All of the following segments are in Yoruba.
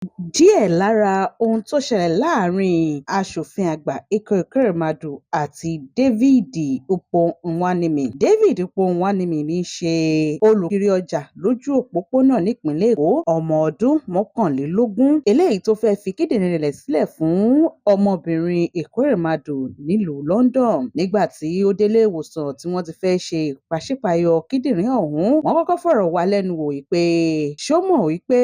Díẹ̀ lára ohun tó ṣẹlẹ̀ láàárín aṣòfin àgbà Ekweremadu àti David Ukpo-Nwanimi. David Ukpo-Nwanimi ní í ṣe olùkiri ọjà lójú òpópónà nípínlẹ̀ Èkó, ọmọ ọdún 21, eléyìí tó fẹ́ fi kíndìnrín rẹ̀ sílẹ̀ fún ọmọbìnrin Ekweremadu nílùú London. Nígbà tí ó délé ìwòsàn tí wọ́n ti fẹ́ ṣe pàṣípààyọ kíndìnrín ọ̀hún, wọ́n kọ́kọ́ fọ̀rọ̀ wá lẹ́nu wò wípé ṣó mọ̀ wípé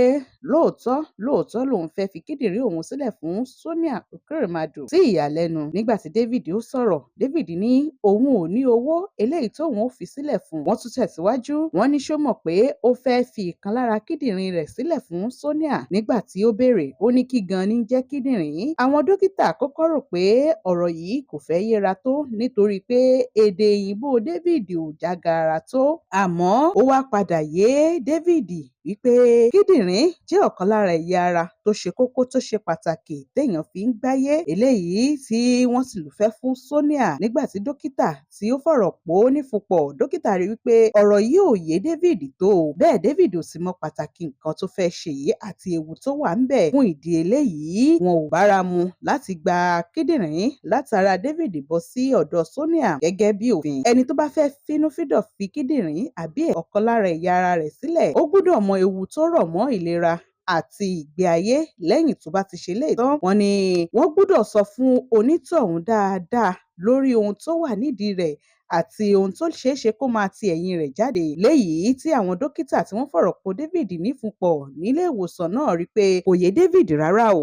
lóòótọ́ lòun fẹ́ fi kíndìnrín òun sílẹ̀ fún Sonia Ekweremadu. Sí ìyàlẹ́nu, nígbà tí David ó sọ̀rọ̀, David ní òun ò ní owó eléyìí tóun ó fi sílẹ̀ fún. Wọ́n tún tẹ̀síwájú, wọ́n ní ṣó mọ̀ pé ó fẹ́ fi ìkan lára kíndìnrín rẹ̀ sílẹ̀ fún Sonia. Nígbà tí ó béèrè, ó ní kí gan ní jẹ́ kíndìnrín. Àwọn dókítà kọ́kọ́ rò pé ọ̀rọ̀ yìí kò fẹ́ yéra tó nítorí pé èdè òyìnbó David ò jágara tó. Àmọ́ ó wá padà yé David wípé kíndìnrín jẹ́ ọ̀kan lára ẹ̀yà ara tó ṣe kókó tó ṣe pàtàkì téèyàn fi ń gbáyé, eléyìí tí wọ́n sì lù fẹ́ fún Sonia. Nígbà tí dókítà tí ó fọ̀rọ̀ pò ó nífupọ̀, dókítà rí wípé ọ̀rọ̀ yìí ò yé David tó, bẹ́ẹ̀ David ò sì mọ pàtàkì nǹkan tó fẹ́ ṣe yìí àti ewu tó wà ń bẹ̀. Fún ìdí eléyìí, wọn ò bára mu láti gba kíndìnrín látara David bọ́ sí ọ̀dọ̀ Sonia gẹ́gẹ́ bí òfin. Ẹni tó bá fẹ́ fínúfíndọ̀ fi kíndìnrín àbí ọ̀kan lára ẹ̀yà ara rẹ̀ sílẹ̀, ó gbọ́dọ̀ mọ ewu tó rọ̀ mọ́ ìlera àti ìgbé ayé lẹ́yìn tó bá ti ṣe léyìí tán. Wọ́n ní wọ́n gbọ́dọ̀ sọ fún onítọ̀hún dáadáa lórí ohun tó wà nídìí rẹ̀ àti ohun tó ṣeé ṣe kó máa ti ẹ̀yìn rẹ̀ jáde. Léyìí tí àwọn dókítà tí wọ́n fọ̀rọ̀ po David nífupọ̀ nílé ìwòsàn náà rí pé kò yé David rárá o.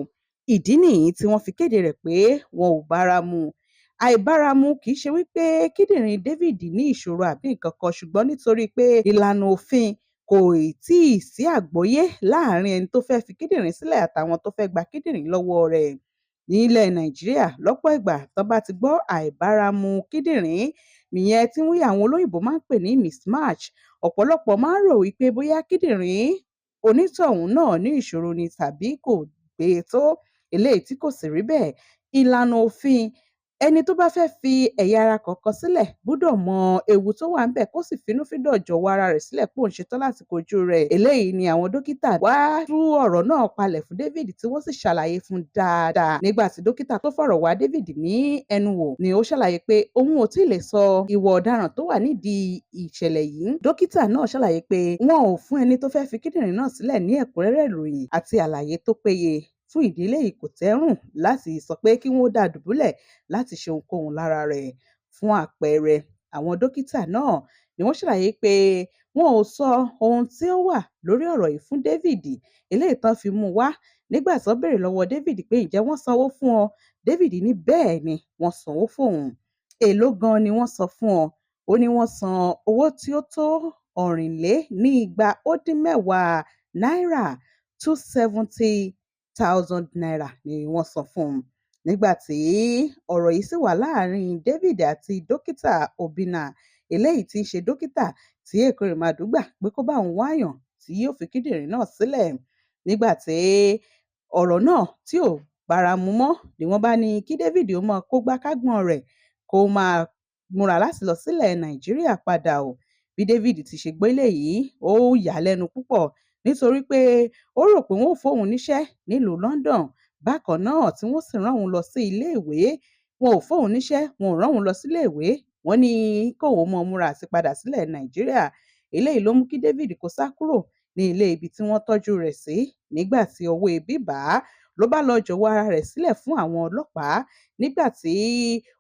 Ìdí nìyí tí wọ́n fi kéde rẹ̀ pé wọn ò bára mu. Àìbáramu kì í ṣe wípé kíndìnrín David ní ìṣòro àbí nǹkan kan, ṣùgbọ́n nítorí pé ìlànà òfin kò tíì sí àgbọ́yé láàárín ẹni tó fẹ́ fi kíndìnrín sílẹ̀ àtàwọn tó fẹ́ gba kíndìnrín lọ́wọ́ rẹ̀. Nílẹ̀ Nàìjíríà, lọ́pọ̀ ìgbà tán bá ti gbọ́ àìbáramu kíndìnrín, ìyẹn tí àwọn olóyìnbó máa ń pè ní mismatch, ọ̀pọ̀lọpọ̀ máa ń rò wípé bóyá kíndìnrín onítọ̀hún náà ní ìṣòro ni tàbí kò gbé tó, eléyìí tí kò sì rí bẹ́ẹ̀. Ìlànà òfin, ẹni tó bá fẹ́ fi ẹ̀yà ara kọ̀ọ̀kan sílẹ̀ gbọ́dọ̀ mọ ewu tó wà ńbẹ̀ kó sì fínúfíndọ̀ jọ̀wọ́ ara rẹ̀ sílẹ̀ pé òun ṣetán láti kojú rẹ̀. Eléyìí ni àwọn dókítà wá tú ọ̀rọ̀ náà palẹ̀ fún David tí wọ́n sì ṣàlàyé fún dáadáa. Nígbà tí dókítà tó fọ̀rọ̀ wá David ní ẹnu wò ni ó ṣàlàyé pé òun ò tí ì lè sọ ìwà ọ̀daràn tó wà nídìí ìṣẹ̀lẹ̀ yìí. Dókítà náà ṣàlàyé pé wọn ò fún ẹni tó fẹ́ fi kíndìnrín náà sílẹ̀ ní ẹ̀kúnrẹ́rẹ́ ìròyìn àti àlàyé tó péye. Fún ìdí eléyìí kò tẹ́rùn láti sọ pé kí wọ́n dá dùbúlẹ̀ láti ṣe ohunkóhun lára rẹ̀. Fún àpẹẹrẹ, àwọn dókítà náà ni wọ́n ṣàlàyé pé wọn ò sọ ohun tí ó wà lórí ọ̀rọ̀ yìí fún David, eléyìí tán fi mú wá. Nígbà tí wọ́n béèrè lọ́wọ́ David pé ǹjẹ́ wọ́n sanwó fún ọ? David ní bẹ́ẹ̀ ni wọ́n sanwó fóun. Èló gan ni wọ́n san fún ọ? Ó ní wọ́n san owó tí ó tó náírà 270,000 naira ni wọ́n san fún un. Nígbà tí ọ̀rọ̀ yìí sì wà láàárín David àti dókítà Obinna, eléyìí tí í ṣe dókítà tí Ekweremadu gbà pé kó bá òun wáyàn tí yóò fi kíndìnrín náà sílẹ̀. Nígbà tí ọ̀rọ̀ náà tí ò báramu mọ́ ni wọ́n bá ní kí David ó máa kógbá kágbọ̀n rẹ̀ kó máa múra láti lọ sílẹ̀ Nàìjíríà padà o. Bí David ti ṣe gbọ́ eléyìí, ó yà á lẹ́nu púpọ̀ nítorí pé ó rò pé wọ́n ò fóun níṣẹ́ nílùú London. Bákan náà tí wọ́n sì rán òun lọ sí ilé ìwé, wọn ò fóun níṣẹ́, wọn ò rán òun lọ sílé ìwé, wọ́n ní kóun máa múra àti padà sílẹ̀ Nàìjíríà. Eléyìí ló mú kí David kó sá kúrò ní ilé ibi tí wọ́n tọ́jú rẹ̀ sí. Nígbà tí ọwọ́ ebi bà á, ló bá lọ jọ̀wọ́ ara rẹ̀ sílẹ̀ fún àwọn ọlọ́pàá. Nígbà tí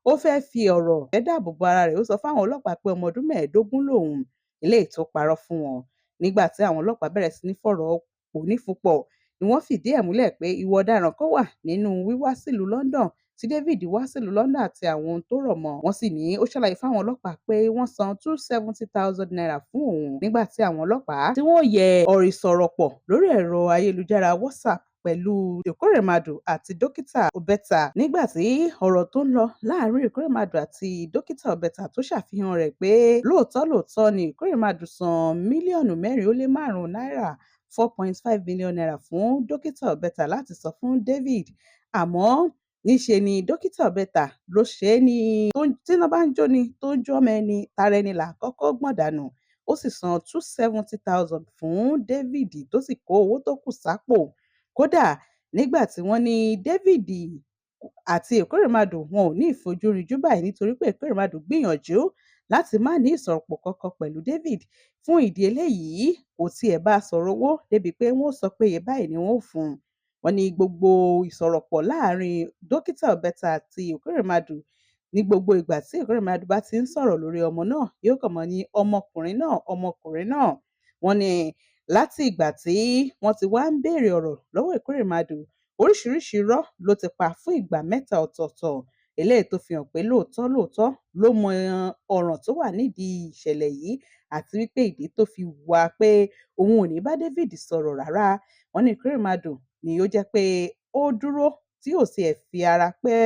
ó fẹ́ fi ọ̀rọ̀ fẹ́ dáàbò bo ara rẹ̀, ó sọ fáwọn ọlọ́pàá pé ọmọ ọdún 15 lòun, eléyìí tó parọ́ fún wọn. Nígbà tí àwọn ọlọ́pàá bẹ̀rẹ̀ sí ní fọ̀rọ̀ pò nífupọ̀, ni wọ́n fìdí ẹ̀ múlẹ̀ pé ìwà ọ̀daràn kan wà nínú wíwá sílùú London tí David wá sílùú London àti àwọn ohun tó rọ̀ mọ́. Wọ́n sì ní ó ṣàlàyé fáwọn ọlọ́pàá pé wọ́n san 270,000 naira fún òun. Nígbà tí àwọn ọlọ́pàá tí wọ́n yẹ ọ̀rìsọ̀rọ̀ pọ̀ lórí ẹ̀rọ ayélujára WhatsApp pẹ̀lú Ekweremadu àti Dokita Obeta. Nígbà tí ọ̀rọ̀ tó ń lọ láàárín Ekweremadu àti Dokita Obeta tó ṣàfihàn rẹ̀ pé lóòótọ́ ni Ekweremadu san $4.5 million náírà 4.5 million naira fún Dokita Obeta láti sọ fún David. Àmọ́ níṣe ni Dokita Obeta ló ṣe é ní tíná bá ń jóni tó ń jó ọmọ ẹni, tara ẹni là kọ́kọ́ gbọ̀n dànù. Ó sì san 270,000 fún David tó sì kó owó tó kù sápò. Kódà nígbà tí wọ́n ní David àti Ekweremadu wọn ò ní ìfojúrinjú báyìí nítorí pé Ekweremadu gbìyànjú láti má ní ìsọ̀rọ̀pọ̀ kankan pẹ̀lú David. Fún ìdí eléyìí, kò tiẹ̀ bá a sọ̀rọ̀ owó débi pé wọ́n ó sọ pé iye báyìí ni wọ́n ó fún un. Wọ́n ní gbogbo ìsọ̀rọ̀pọ̀ láàárín Dokita àti Ekweremadu ní gbogbo ìgbà tí Ekweremadu bá ti ń sọ̀rọ̀ lórí ọmọ náà, yóò kàn mọ́ ní ọmọkùnrin náà, ọmọkùnrin náà. Wọ́n ní láti ìgbà tí wọ́n ti wá ń béèrè ọ̀rọ̀ lọ́wọ́ Ekweremadu, oríṣiríṣi irọ́ ló ti pa fún ìgbà mẹ́ta ọ̀tọ̀ọ̀tọ̀, eléyìí tó fi hàn pé lóòótọ́ ló mọ ọ̀ràn tó wà nídìí ìṣẹ̀lẹ̀ yìí àti wípé ìdí tó fi wà pé òun ò ní bá David sọ̀rọ̀ rárá. Wọ́n ní Ekweremadu ni ó jẹ́ pé ó dúró tí ò sì ẹ̀ fi ara pẹ́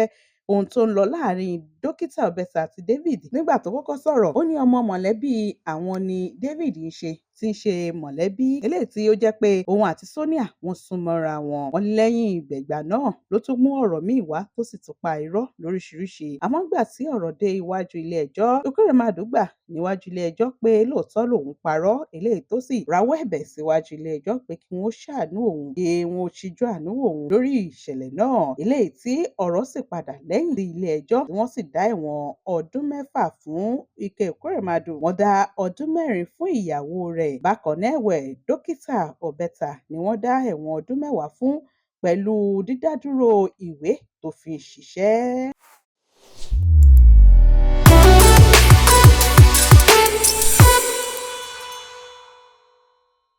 ohun tó ń lọ láàárín Dokita àti David. Nígbà tó kọ́kọ́ sọ̀rọ̀, ó ní ọmọ mọ̀lẹ́bí àwọn ni David ń ṣe, tí ń ṣe mọ̀lẹ́bí eléyìí tí ó jẹ́ pé òun àti Sonia wọ́n sún mọ́ra wọn. Wọ́n ní lẹ́yìn ìgbẹ̀gbà náà ló tún mú ọ̀rọ̀ míì wá tó sì tún pa irọ́ lóríṣiríṣi. Àmọ́ gbà tí ọ̀rọ̀ dé iwájú ilé ẹjọ́, Ekweremadu gbà níwájú ilé ẹjọ́ pé lóòótọ́ lòun parọ́, eléyìí tó sì rawọ́ ẹ̀bẹ̀ síwájú ilé ẹjọ́ pé kí wọ́n ṣàánú òun, kí wọ́n ṣíjú àánú òun lórí ìṣẹ̀lẹ̀ náà, eléyìí tí ọ̀rọ̀ sì padà lẹ́yìn sí ilé ẹjọ́ tí wọ́n sì dá ẹ̀wọ̀n ọdún 6 fún Ekweremadu. Wọ́n dá ọdún 4 fún ìyàwó rẹ̀. Bákan náà ẹ̀wẹ̀, Dokita ni wọ́n dá ẹ̀wọ̀n ọdún 10 fún pẹ̀lú dídádúró ìwé tó fi ń ṣiṣẹ́.